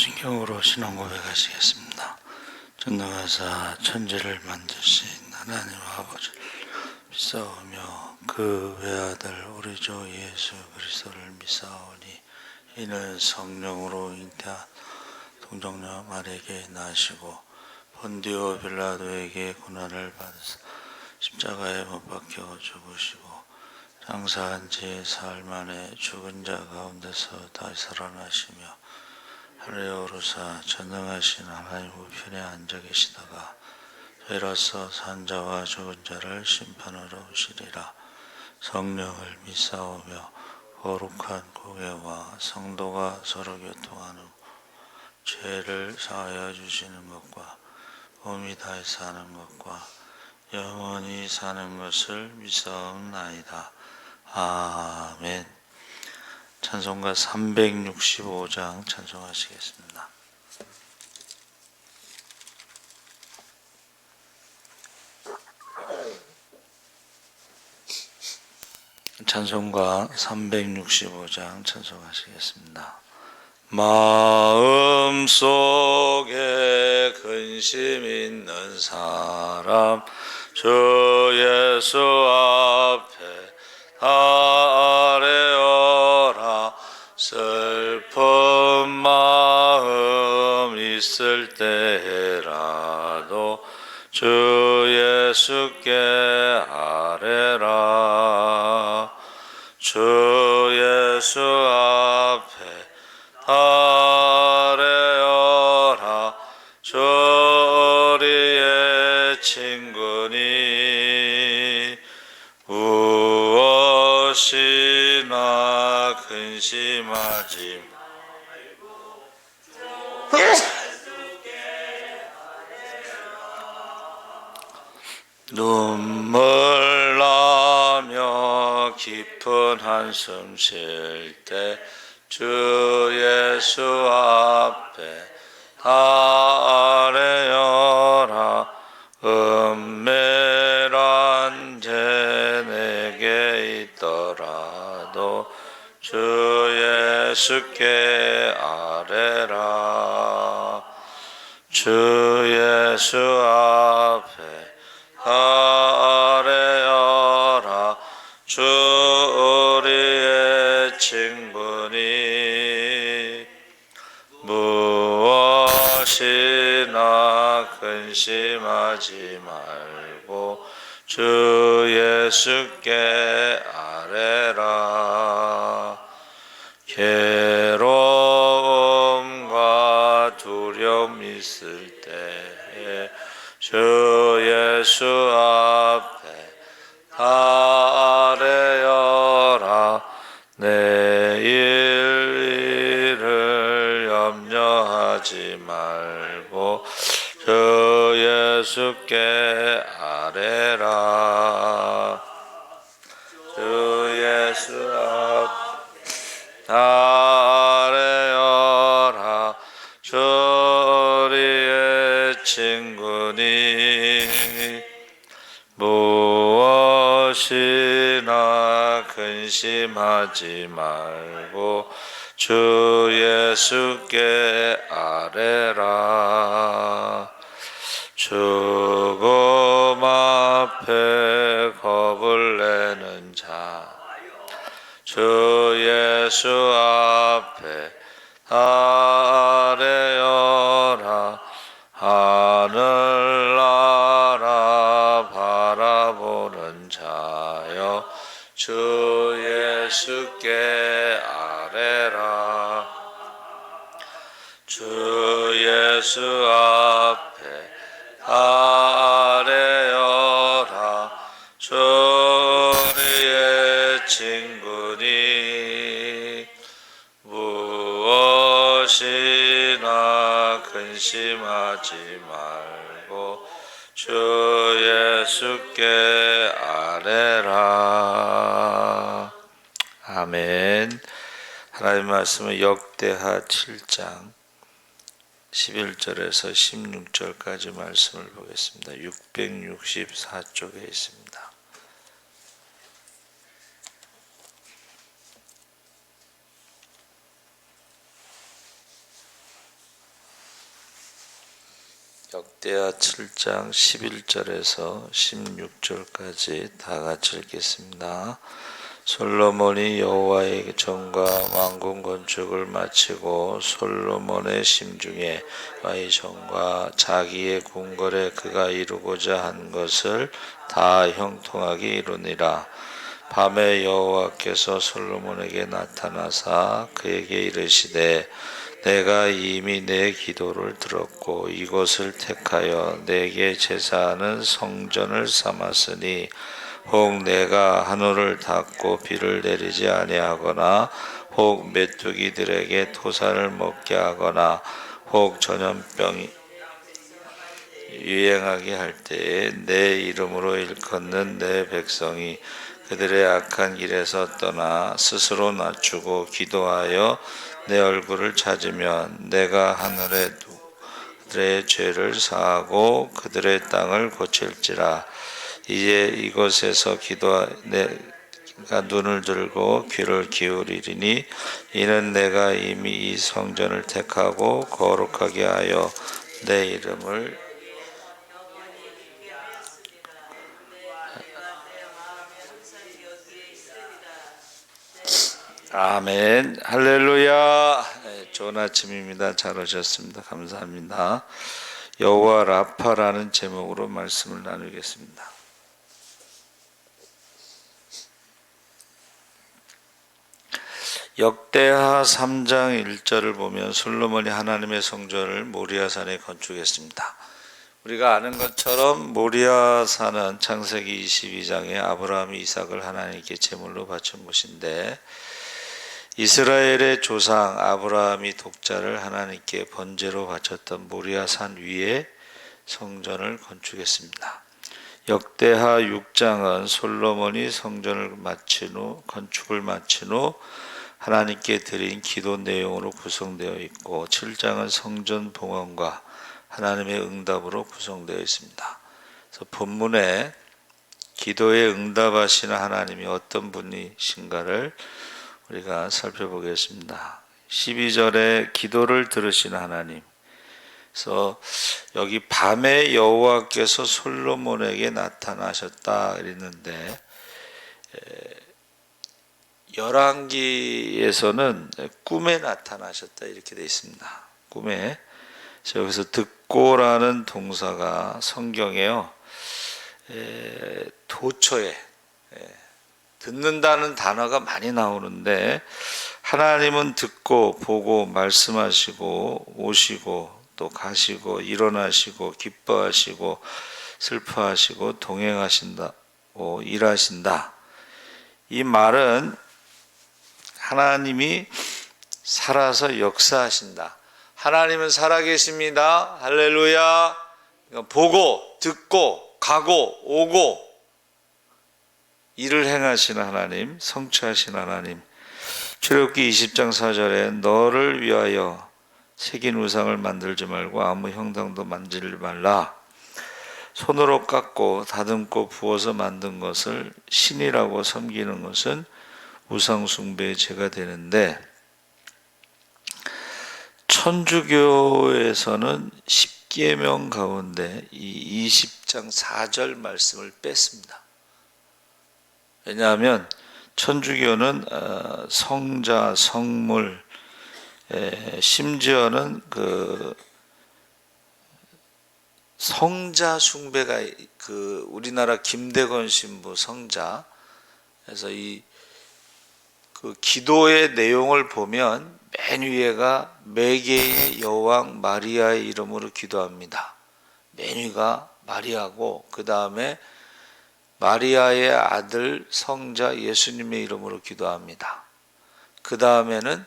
사도신경으로 신앙 고백하시겠습니다. 전능하사 천지를 만드신 하나님 아버지를 믿사오며 그 외아들 우리 주 예수 그리스도를 믿사오니 이는 성령으로 잉태한 동정녀 마리아에게 나시고 본디오 빌라도에게 고난을 받으사 십자가에 못 박혀 죽으시고 장사한 지 사흘 만에 죽은 자 가운데서 다시 살아나시며 하늘에 오르사 전능하신 하나님 우편에 앉아 계시다가 저희로서 산자와 죽은 자를 심판하러 오시리라. 성령을 믿사오며 거룩한 공예와 성도가 서로 교통하는 죄를 사하여 주시는 것과 몸이 다해 사는 것과 영원히 사는 것을 믿사옵나이다. 아멘. 찬송가 365장 찬송하시겠습니다. 찬송가 365장 찬송하시겠습니다. 마음속에 근심 있는 사람 주 예수 앞에 아뢰어라. 슬픈 마음 있을 때라도 주 예수께 아뢰라. 주 예수 앞에 아뢰어라. 주 우리의 친구니 무엇이나 근심하지 눈물 나며 깊은 한숨 쉴 때 주 예수 앞에 아뢰어라. 은밀한 죄 내게 있더라도 주 예수께 아뢰라. 주 예수 앞에 아뢰어라. 주 우리의 친구니 무엇이나 근심하지 말고 주 예수께 아뢰라. 괴로움과 두려움 있을 때에 주 예수 앞에 아뢰어라. 내일 일을 염려하지 말고 주 예수께 아뢰라. 주 예수 앞에 아뢰어라. 주 우리의 친구니 무엇이나 근심하지 말고 주 예수께 아뢰라. 죽음 앞에 겁을 내는 자 주 예수 앞에 아뢰어라. 하늘나라 바라보는 자여 주 예수께 아뢰라. 주 예수 앞에 아뢰어라. 주 우리의 친구니 무엇이나 근심하지 말고 주 예수께 아뢰라. 아멘. 하나님의 말씀은 역대하 7장 11절에서 16절까지 말씀을 보겠습니다. 664쪽에 있습니다. 역대하 7장 11절에서 16절까지 다 같이 읽겠습니다. 솔로몬이 여호와의 전과 왕궁 건축을 마치고 솔로몬의 심중에 여호와의 전과 자기의 궁궐에 그가 이루고자 한 것을 다 형통하게 이루니라. 밤에 여호와께서 솔로몬에게 나타나사 그에게 이르시되 내가 이미 내 기도를 들었고 이곳을 택하여 내게 제사하는 성전을 삼았으니 혹 내가 하늘을 닫고 비를 내리지 아니하거나 혹 메뚜기들에게 토산을 먹게 하거나 혹 전염병이 유행하게 할 때에 내 이름으로 일컫는 내 백성이 그들의 악한 길에서 떠나 스스로 낮추고 기도하여 내 얼굴을 찾으면 내가 하늘에 그들의 죄를 사하고 그들의 땅을 고칠지라. 이제 이곳에서 내가 눈을 들고 귀를 기울이리니 이는 내가 이미 이 성전을 택하고 거룩하게 하여 내 이름을 아멘. 할렐루야. 좋은 아침입니다. 잘 오셨습니다. 감사합니다. 여호와 라파라는 제목으로 말씀을 나누겠습니다. 역대하 3장 1절을 보면 솔로몬이 하나님의 성전을 모리아산에 건축했습니다. 우리가 아는 것처럼 모리아산은 창세기 22장에 아브라함이 이삭을 하나님께 제물로 바친 곳인데 이스라엘의 조상 아브라함이 독자를 하나님께 번제로 바쳤던 모리아산 위에 성전을 건축했습니다. 역대하 6장은 솔로몬이 성전을 건축을 마친 후 하나님께 드린 기도 내용으로 구성되어 있고 7장은 성전 봉헌과 하나님의 응답으로 구성되어 있습니다. 그래서 본문에 기도에 응답하시는 하나님이 어떤 분이신가를 우리가 살펴보겠습니다. 12절에 기도를 들으시는 하나님. 그래서 여기 밤에 여호와께서 솔로몬에게 나타나셨다 그랬는데 열왕기에서는 꿈에 나타나셨다 이렇게 되어 있습니다. 꿈에. 여기서 듣고라는 동사가 성경에요. 도처에 듣는다는 단어가 많이 나오는데 하나님은 듣고 보고 말씀하시고 오시고 또 가시고 일어나시고 기뻐하시고 슬퍼하시고 동행하신다고 일하신다. 이 말은 하나님이 살아서 역사하신다. 하나님은 살아계십니다. 할렐루야. 보고 듣고 가고 오고 일을 행하시는 하나님, 성취하시는 하나님. 출애굽기 20장 4절에 너를 위하여 새긴 우상을 만들지 말고 아무 형상도 만들지 말라. 손으로 깎고 다듬고 부어서 만든 것을 신이라고 섬기는 것은 우상 숭배의 죄가 되는데 천주교에서는 10계명 가운데 이 20장 4절 말씀을 뺐습니다. 왜냐하면 천주교는 성자, 성물, 심지어는 그 성자 숭배가 우리나라 김대건 신부 성자. 그래서 그 기도의 내용을 보면 맨 위에가 매개의 여왕 마리아의 이름으로 기도합니다. 맨 위가 마리아고 그 다음에 마리아의 아들 성자 예수님의 이름으로 기도합니다. 그 다음에는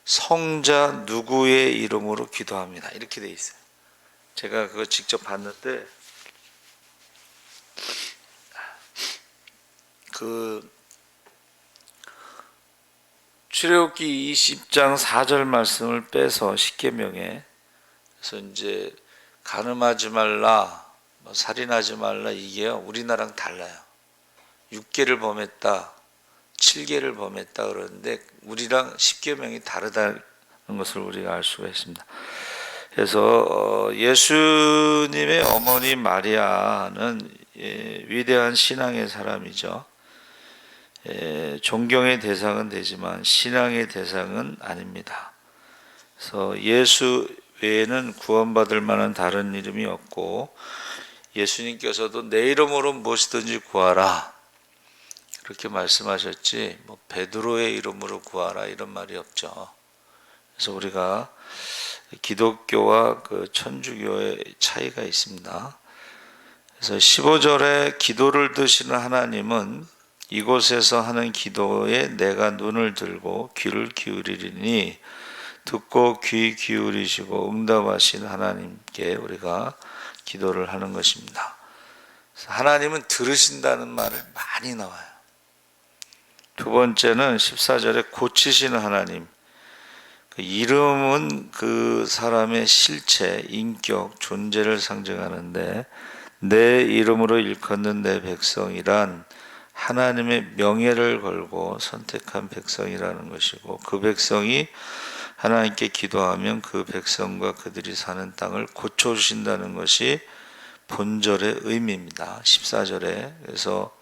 성자 누구의 이름으로 기도합니다. 이렇게 돼 있어요. 제가 그거 직접 봤는데 출애굽기 20장 4절 말씀을 빼서 10계명에 그래서 이제 간음하지 말라, 살인하지 말라 이게요 우리나라랑 달라요. 6계를 범했다, 7계를 범했다 그러는데 우리랑 10계명이 다르다는 것을 우리가 알 수가 있습니다. 그래서 예수님의 어머니 마리아는 위대한 신앙의 사람이죠. 존경의 대상은 되지만 신앙의 대상은 아닙니다. 그래서 예수 외에는 구원받을 만한 다른 이름이 없고, 예수님께서도 내 이름으로 무엇이든지 구하라 그렇게 말씀하셨지, 뭐 베드로의 이름으로 구하라 이런 말이 없죠. 그래서 우리가 기독교와 그 천주교의 차이가 있습니다. 그래서 15절에 기도를 드시는 하나님은 이곳에서 하는 기도에 내가 눈을 들고 귀를 기울이리니 듣고 귀 기울이시고 응답하신 하나님께 우리가 기도를 하는 것입니다. 그래서 하나님은 들으신다는 말을 많이 나와요. 두 번째는 14절에 고치시는 하나님. 그 이름은 그 사람의 실체, 인격, 존재를 상징하는데, 내 이름으로 일컫는 내 백성이란 하나님의 명예를 걸고 선택한 백성이라는 것이고, 그 백성이 하나님께 기도하면 그 백성과 그들이 사는 땅을 고쳐주신다는 것이 본절의 의미입니다. 14절에. 그래서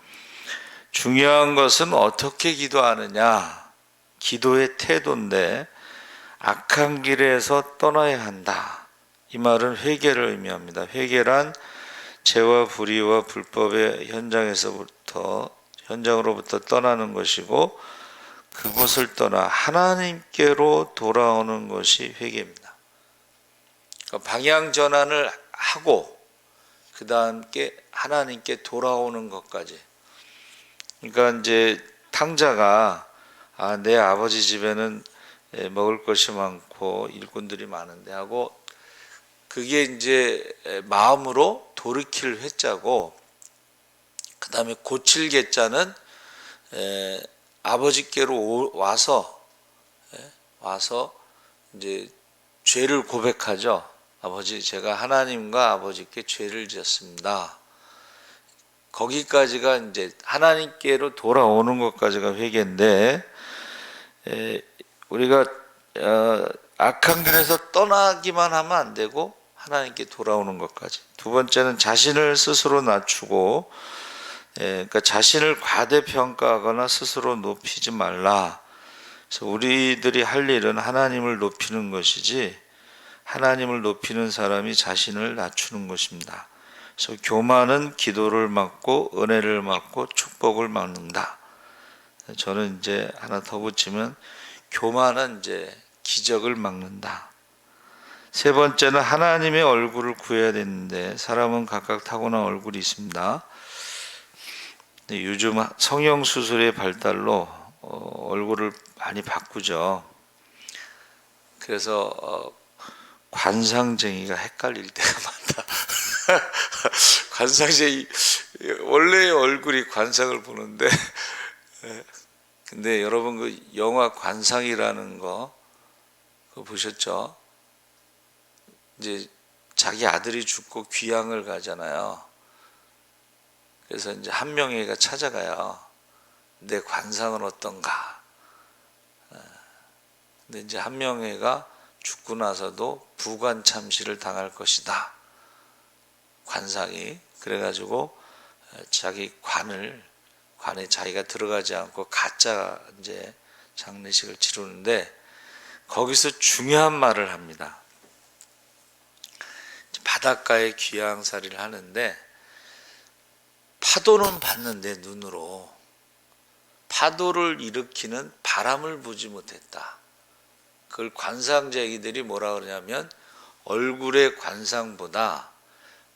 중요한 것은 어떻게 기도하느냐, 기도의 태도인데, 악한 길에서 떠나야 한다. 이 말은 회개를 의미합니다. 회개란 죄와 불의와 불법의 현장으로부터 떠나는 것이고, 그곳을 떠나 하나님께로 돌아오는 것이 회개입니다. 그러니까 방향 전환을 하고 그 다음에 하나님께 돌아오는 것까지. 그러니까 이제 탕자가 내 아버지 집에는 먹을 것이 많고 일꾼들이 많은데 하고, 그게 이제 마음으로 돌이킬 회자고, 그 다음에 고칠 개자는 아버지께로 와서 이제 죄를 고백하죠. 아버지, 제가 하나님과 아버지께 죄를 지었습니다. 거기까지가 이제 하나님께로 돌아오는 것까지가 회개인데, 우리가 악한 길에서 떠나기만 하면 안 되고 하나님께 돌아오는 것까지. 두 번째는 자신을 스스로 낮추고, 그러니까 자신을 과대평가하거나 스스로 높이지 말라. 그래서 우리들이 할 일은 하나님을 높이는 것이지, 하나님을 높이는 사람이 자신을 낮추는 것입니다. 그래서 교만은 기도를 막고 은혜를 막고 축복을 막는다. 저는 이제 하나 더 붙이면 교만은 이제 기적을 막는다. 세 번째는 하나님의 얼굴을 구해야 되는데, 사람은 각각 타고난 얼굴이 있습니다. 요즘 성형수술의 발달로 얼굴을 많이 바꾸죠. 그래서 관상쟁이가 헷갈릴 때가 많다. 관상쟁이, 원래의 얼굴이 관상을 보는데, 근데 여러분 그 영화 관상이라는 거 그거 보셨죠? 이제 자기 아들이 죽고 귀향을 가잖아요. 그래서 이제 한명회가 찾아가요. 내 관상은 어떤가? 근데 이제 한명회가 죽고 나서도 부관 참시를 당할 것이다. 관상이. 그래가지고 자기 관에 자기가 들어가지 않고 가짜 이제 장례식을 치르는데, 거기서 중요한 말을 합니다. 바닷가에 귀향살이를 하는데 파도는 봤는데 눈으로 파도를 일으키는 바람을 보지 못했다. 그걸 관상쟁이들이 뭐라 그러냐면 얼굴의 관상보다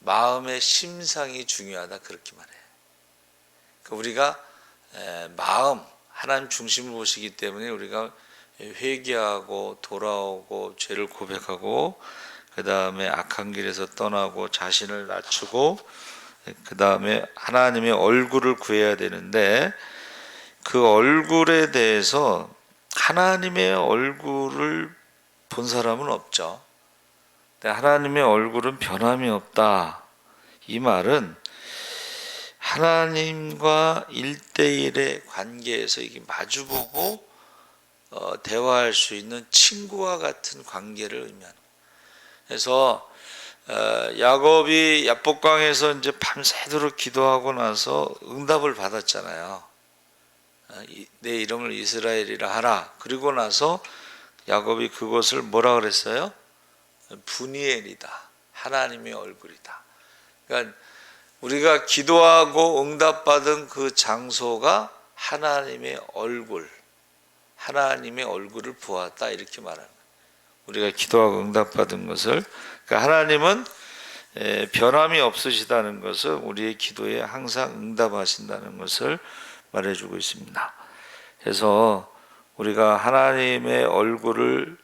마음의 심상이 중요하다, 그렇게 말해요. 우리가 마음, 하나님 중심을 보시기 때문에 우리가 회개하고 돌아오고 죄를 고백하고, 그 다음에 악한 길에서 떠나고 자신을 낮추고, 그 다음에 하나님의 얼굴을 구해야 되는데, 그 얼굴에 대해서 하나님의 얼굴을 본 사람은 없죠. 근데 하나님의 얼굴은 변함이 없다. 이 말은 하나님과 1대1의 관계에서 이게 마주보고 대화할 수 있는 친구와 같은 관계를 의미하는 거예요. 그래서 야곱이 야복강에서 이제 밤새도록 기도하고 나서 응답을 받았잖아요. 내 이름을 이스라엘이라 하라. 그리고 나서 야곱이 그것을 뭐라 그랬어요? 분이엘이다. 하나님의 얼굴이다. 그러니까 우리가 기도하고 응답받은 그 장소가 하나님의 얼굴, 하나님의 얼굴을 보았다 이렇게 말합니다. 우리가 기도하고 응답받은 것을, 그러니까 하나님은 변함이 없으시다는 것을, 우리의 기도에 항상 응답하신다는 것을 말해주고 있습니다. 그래서 우리가 하나님의 얼굴을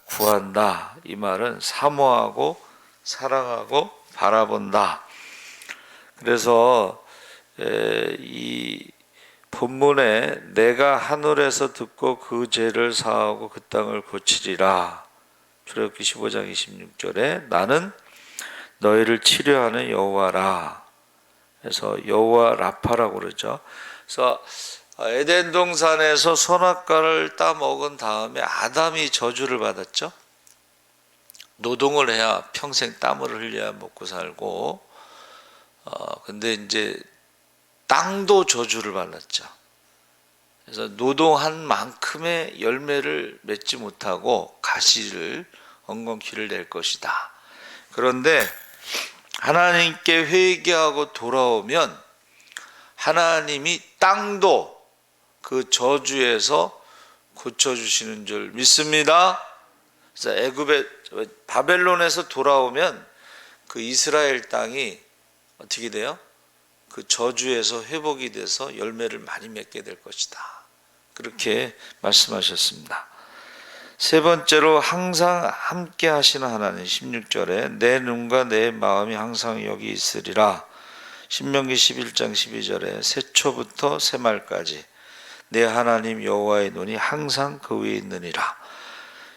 구한다, 이 말은 사모하고 사랑하고 바라본다. 그래서 이 본문에 내가 하늘에서 듣고 그 죄를 사하고 그 땅을 고치리라. 출애굽기 15장 26절에 나는 너희를 치료하는 여호와라. 그래서 여호와 라파라고 그러죠. 그래서 에덴 동산에서 선악과를 따 먹은 다음에 아담이 저주를 받았죠. 노동을 해야 평생 땀을 흘려야 먹고 살고, 근데 이제 땅도 저주를 받았죠. 그래서 노동한 만큼의 열매를 맺지 못하고 가시를 엉겅퀴를 낼 것이다. 그런데 하나님께 회개하고 돌아오면 하나님이 땅도 그 저주에서 고쳐주시는 줄 믿습니다. 그래서 애굽에 바벨론에서 돌아오면 그 이스라엘 땅이 어떻게 돼요? 그 저주에서 회복이 돼서 열매를 많이 맺게 될 것이다. 그렇게 말씀하셨습니다. 세 번째로 항상 함께 하시는 하나님, 16절에 내 눈과 내 마음이 항상 여기 있으리라. 신명기 11장 12절에 새초부터 새말까지 내 하나님 여호와의 눈이 항상 그 위에 있느니라.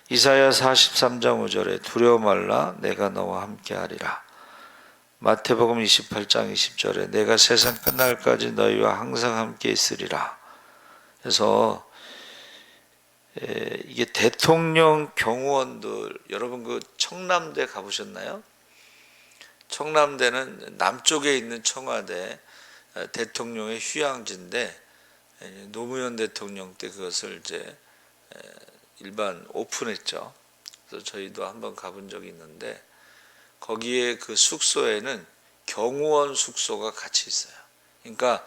이사야 43장 5절에 두려워 말라 내가 너와 함께 하리라. 마태복음 28장 20절에 내가 세상 끝날까지 너희와 항상 함께 있으리라. 그래서 이게 대통령 경호원들, 여러분 그 청남대 가보셨나요? 청남대는 남쪽에 있는 청와대 대통령의 휴양지인데 노무현 대통령 때 그것을 이제 일반 오픈했죠. 그래서 저희도 한번 가본 적이 있는데 거기에 그 숙소에는 경호원 숙소가 같이 있어요. 그러니까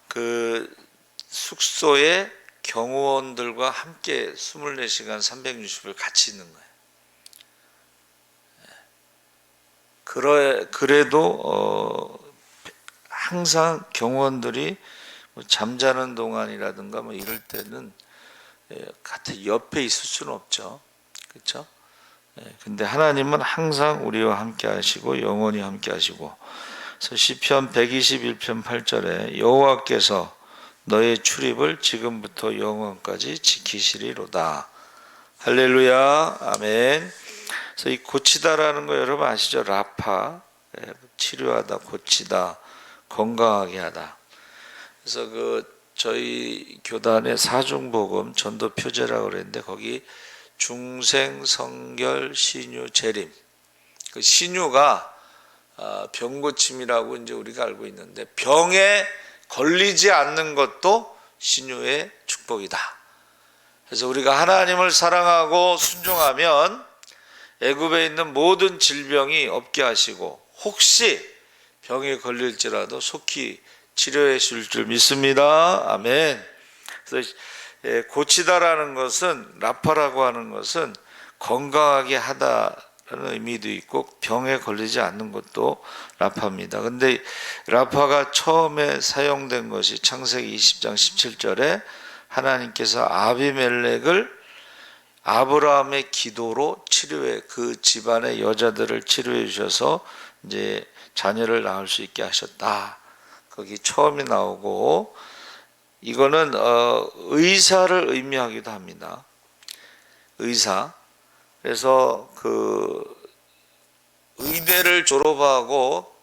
그 숙소에 경호원들과 함께 24시간 360일 같이 있는 거예요. 그래도 항상 경호원들이 잠자는 동안이라든가 뭐 이럴 때는 같은 옆에 있을 수는 없죠. 그렇죠? 근데 하나님은 항상 우리와 함께 하시고 영원히 함께 하시고, 그래서 시편 121편 8절에 여호와께서 너의 출입을 지금부터 영원까지 지키시리로다. 할렐루야, 아멘. 그래서 이 고치다라는 거 여러분 아시죠? 라파, 치료하다, 고치다, 건강하게 하다. 그래서 그 저희 교단의 사중복음 전도 표제라고 그랬는데 거기 중생, 성결, 신유, 재림. 그 신유가 병고침이라고 이제 우리가 알고 있는데 병에 걸리지 않는 것도 신유의 축복이다. 그래서 우리가 하나님을 사랑하고 순종하면 애굽에 있는 모든 질병이 없게 하시고 혹시 병에 걸릴지라도 속히 치료해 줄 줄 믿습니다. 아멘. 그래서 고치다라는 것은, 라파라고 하는 것은 건강하게 하다라는 의미도 있고 병에 걸리지 않는 것도 라파입니다. 근데 라파가 처음에 사용된 것이 창세기 20장 17절에 하나님께서 아비멜렉을 아브라함의 기도로 치료해, 그 집안의 여자들을 치료해 주셔서 이제 자녀를 낳을 수 있게 하셨다. 거기 처음이 나오고, 이거는 의사를 의미하기도 합니다. 의사. 그래서 그 의대를 졸업하고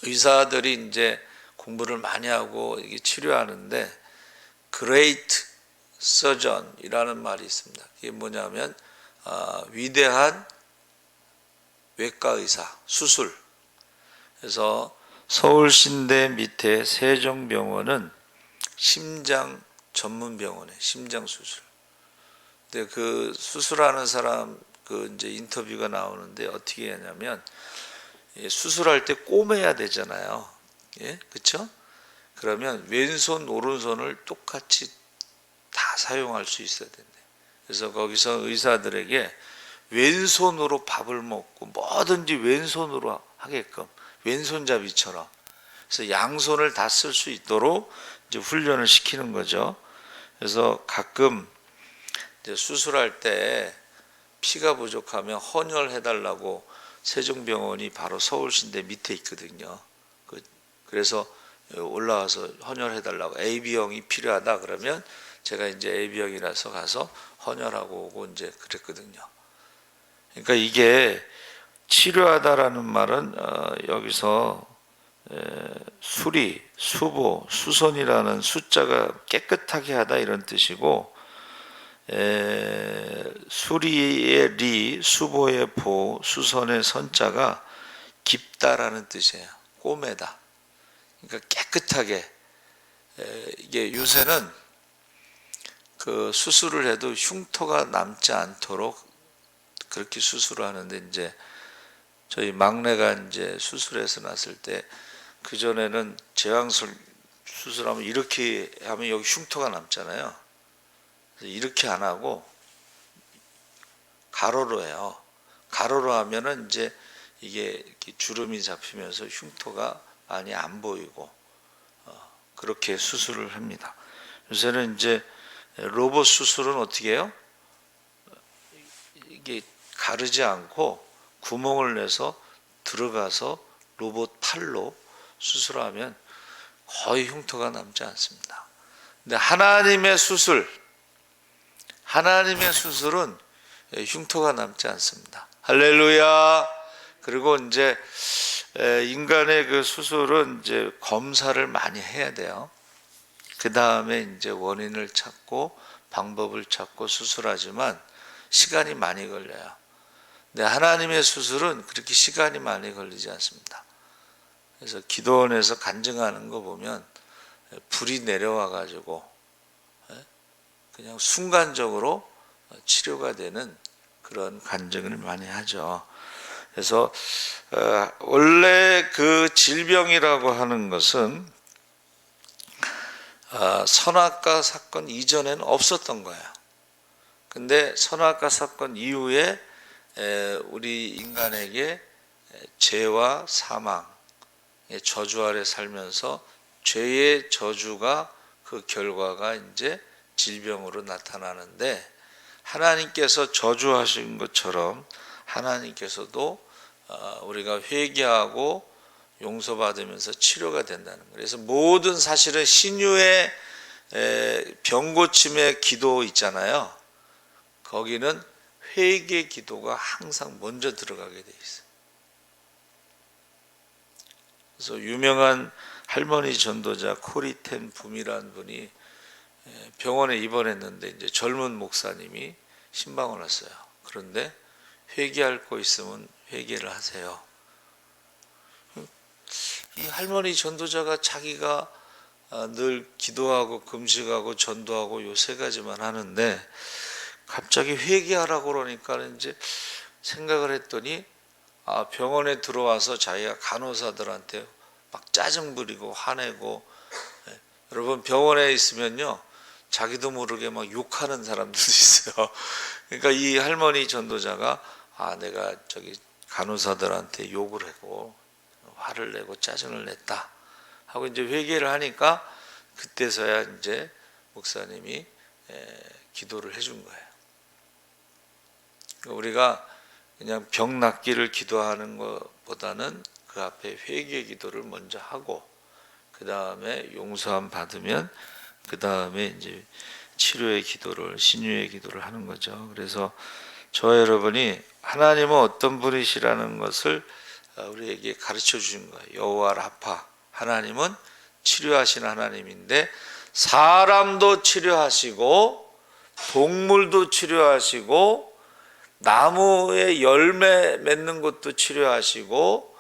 의사들이 이제 공부를 많이 하고 이게 치료하는데 Great Surgeon이라는 말이 있습니다. 이게 뭐냐면 위대한 외과 의사, 수술. 그래서 서울신대 밑에 세종병원은 심장 전문 병원에 심장 수술. 근데 그 수술하는 사람 그 이제 인터뷰가 나오는데 어떻게 하냐면 수술할 때 꼬매야 되잖아요. 예, 그렇죠? 그러면 왼손 오른손을 똑같이 다 사용할 수 있어야 된대. 그래서 거기서 의사들에게 왼손으로 밥을 먹고 뭐든지 왼손으로 하게끔 왼손잡이처럼 그래서 양손을 다 쓸 수 있도록 이제 훈련을 시키는 거죠. 그래서 가끔 이제 수술할 때 피가 부족하면 헌혈해달라고 세종병원이 바로 서울신대 밑에 있거든요. 그래서 올라와서 헌혈해달라고 AB형이 필요하다 그러면 제가 이제 AB형이라서 가서 헌혈하고 오고 이제 그랬거든요. 그러니까 이게 치료하다라는 말은 여기서 수리, 수보, 수선이라는 숫자가 깨끗하게 하다 이런 뜻이고 수리의 리, 수보의 보, 수선의 선자가 깊다라는 뜻이에요. 꼬매다. 그러니까 깨끗하게. 이게 요새는 그 수술을 해도 흉터가 남지 않도록 그렇게 수술을 하는데 이제 저희 막내가 이제 수술해서 났을 때 그 전에는 제왕술 수술하면 이렇게 하면 여기 흉터가 남잖아요. 이렇게 안 하고 가로로 해요. 가로로 하면은 이제 이게 이렇게 주름이 잡히면서 흉터가 많이 안 보이고 그렇게 수술을 합니다. 요새는 이제 로봇 수술은 어떻게 해요? 이게 가르지 않고 구멍을 내서 들어가서 로봇 팔로 수술하면 거의 흉터가 남지 않습니다. 근데 하나님의 수술은 흉터가 남지 않습니다. 할렐루야. 그리고 이제 인간의 그 수술은 이제 검사를 많이 해야 돼요. 그 다음에 이제 원인을 찾고 방법을 찾고 수술하지만 시간이 많이 걸려요. 근데 하나님의 수술은 그렇게 시간이 많이 걸리지 않습니다. 그래서 기도원에서 간증하는 거 보면 불이 내려와 가지고 그냥 순간적으로 치료가 되는 그런 간증을 많이 하죠. 그래서 원래 그 질병이라고 하는 것은 선악과 사건 이전에는 없었던 거예요. 근데 선악과 사건 이후에 우리 인간에게 죄와 사망, 저주 아래 살면서 죄의 저주가 그 결과가 이제 질병으로 나타나는데 하나님께서 저주하신 것처럼 하나님께서도 우리가 회개하고 용서받으면서 치료가 된다는 거예요. 그래서 모든 사실은 신유의 병고침의 기도 있잖아요. 거기는 회개 기도가 항상 먼저 들어가게 돼 있어요. 그래서 유명한 할머니 전도자 코리텐 붐이라는 분이 병원에 입원했는데 이제 젊은 목사님이 신방을 왔어요. 그런데 회개할 거 있으면 회개를 하세요. 이 할머니 전도자가 자기가 늘 기도하고 금식하고 전도하고 요 세 가지만 하는데 갑자기 회개하라고 그러니까 이제 생각을 했더니 병원에 들어와서 자기가 간호사들한테 막 짜증 부리고 화내고 여러분 병원에 있으면요 자기도 모르게 막 욕하는 사람들도 있어요. 그러니까 이 할머니 전도자가 내가 저기 간호사들한테 욕을 하고 화를 내고 짜증을 냈다 하고 이제 회개를 하니까 그때서야 이제 목사님이 기도를 해준 거예요. 우리가 그냥 병 낫기를 기도하는 것보다는 그 앞에 회개 기도를 먼저 하고 그 다음에 용서함 받으면 그 다음에 이제 치료의 기도를 신유의 기도를 하는 거죠. 그래서 저 여러분이 하나님은 어떤 분이시라는 것을 우리에게 가르쳐 주신 거예요. 여호와 라파 하나님은 치료하신 하나님인데 사람도 치료하시고 동물도 치료하시고 나무의 열매 맺는 것도 치료하시고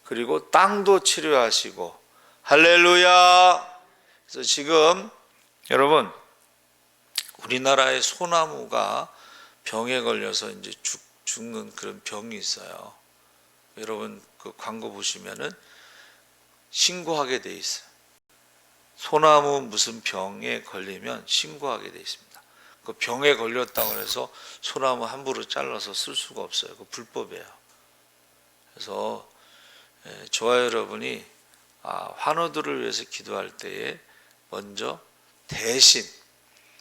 그리고 땅도 치료하시고 할렐루야. 그래서 지금 여러분 우리나라의 소나무가 병에 걸려서 이제 죽는 그런 병이 있어요. 여러분 그 광고 보시면은 신고하게 돼 있어요. 소나무 무슨 병에 걸리면 신고하게 돼 있습니다. 그 병에 걸렸다고 해서 소나무 함부로 잘라서 쓸 수가 없어요. 그 불법이에요. 그래서 저와 여러분이 환우들을 위해서 기도할 때에 먼저 대신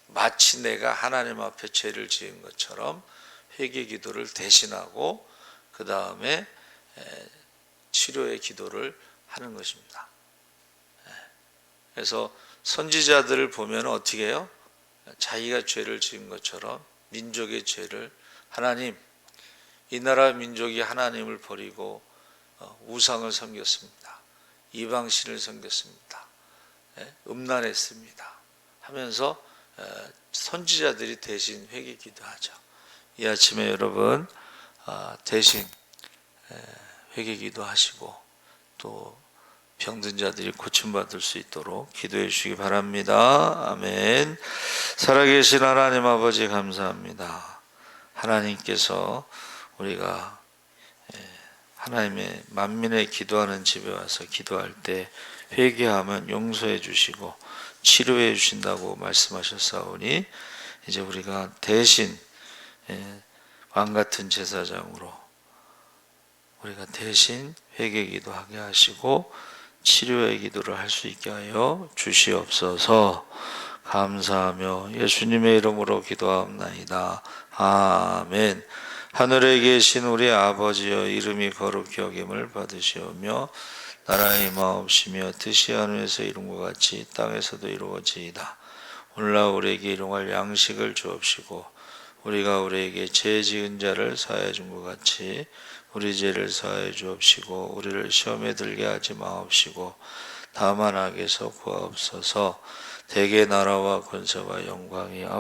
마치 내가 하나님 앞에 죄를 지은 것처럼 회개 기도를 대신하고 그 다음에 치료의 기도를 하는 것입니다. 그래서 선지자들을 보면 어떻게 해요? 자기가 죄를 지은 것처럼 민족의 죄를 하나님, 이 나라 민족이 하나님을 버리고 우상을 섬겼습니다. 이방신을 섬겼습니다. 음란했습니다. 하면서 선지자들이 대신 회개 기도하죠. 이 아침에 여러분 대신 회개 기도하시고 또 병든 자들이 고침받을 수 있도록 기도해 주시기 바랍니다. 아멘. 살아계신 하나님 아버지 감사합니다. 하나님께서 우리가 하나님의 만민의 기도하는 집에 와서 기도할 때 회개하면 용서해 주시고 치료해 주신다고 말씀하셨사오니 이제 우리가 대신 왕같은 제사장으로 우리가 대신 회개 기도하게 하시고 치료의 기도를 할 수 있게 하여 주시옵소서. 감사하며 예수님의 이름으로 기도하옵나이다. 아멘. 하늘에 계신 우리 아버지여 이름이 거룩히 여김을 받으시오며 나라의 임하옵시며 뜻이 하늘에서 이룬 것 같이 땅에서도 이루어지이다. 오늘날 우리에게 일용할 양식을 주옵시고 우리가 우리에게 죄 지은 자를 사하여 준 것 같이 우리 죄를 사하여 주옵시고 우리를 시험에 들게 하지 마옵시고 다만 악에서 구하옵소서. 대개 나라와 권세와 영광이